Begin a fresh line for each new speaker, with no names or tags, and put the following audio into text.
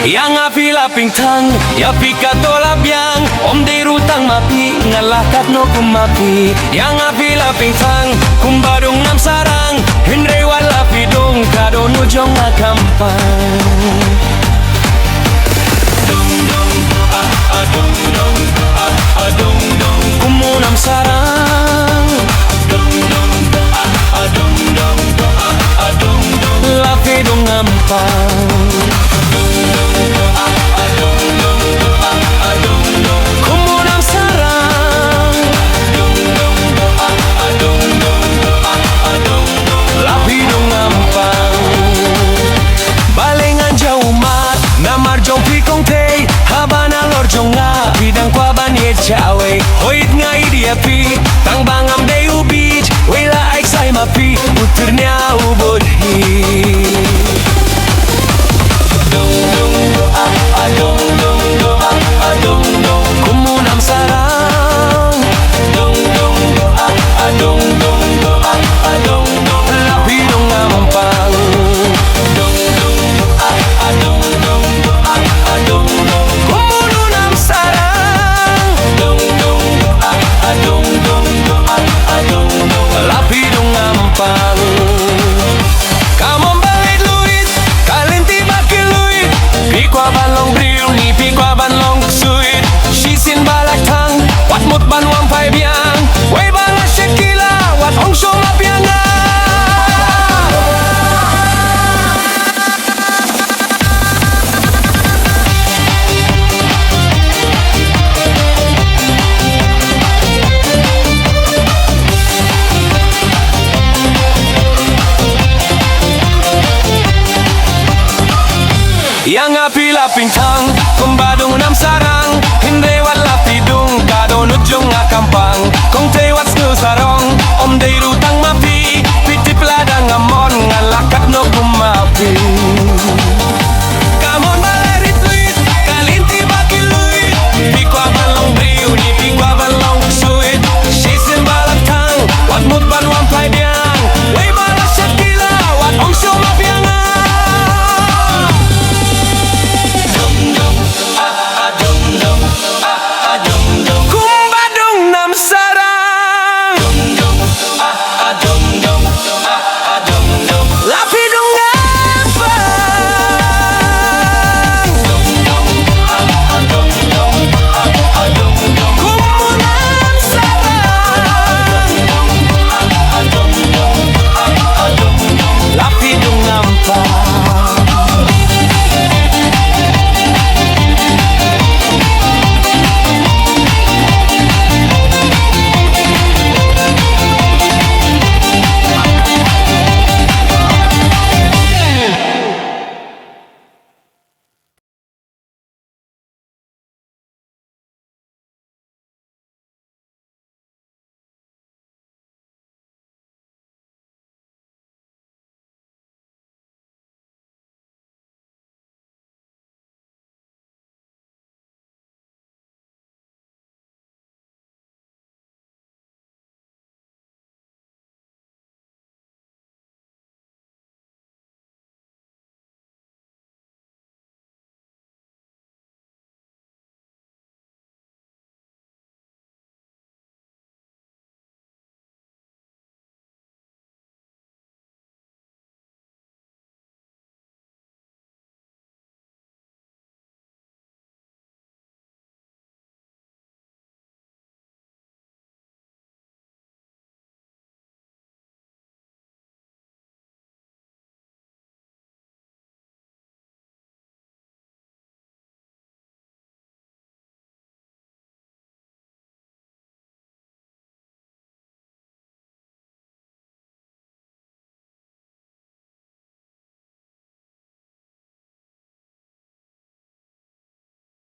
Yang api laping tang, ya pika tola biang, om de rutang mapi, ngalakat no kumapi. Yang api laping tang, kumbadung nam sarang, hindre wala pidung, kado nujong akampang. Dung dung, dung dung, dung dung, kumunam sarang. Dung dung, dung dung, dung dung, lapidung ampang. Kumunam sarang, lapidung ampang. Balengan jauh mat, namar jong pikong te, habana lorjong nga, bidang kwa banye chawe. Hoit nga idiapi, tang bangam de ubij, wela aik say mapi, uturnya ubodhi. Kumunam sarang, lapidung ampang. Kumunam sarang, lapidung ampang. Kamon bait luit, kalinti bakil luit, pikwa balong briu ni pikwa balong suit. Shisin balak tang, wat mut ban wang pai biang, wei bala shekila, wat ong shong apianga. Yang api laping tang, kumbadung nam sarang, hindre wat lapidung, kado nujung akampang. Kong te wat snu sarong, om de rutang mapi, pitip ladang amon, ngalakat no kumapi.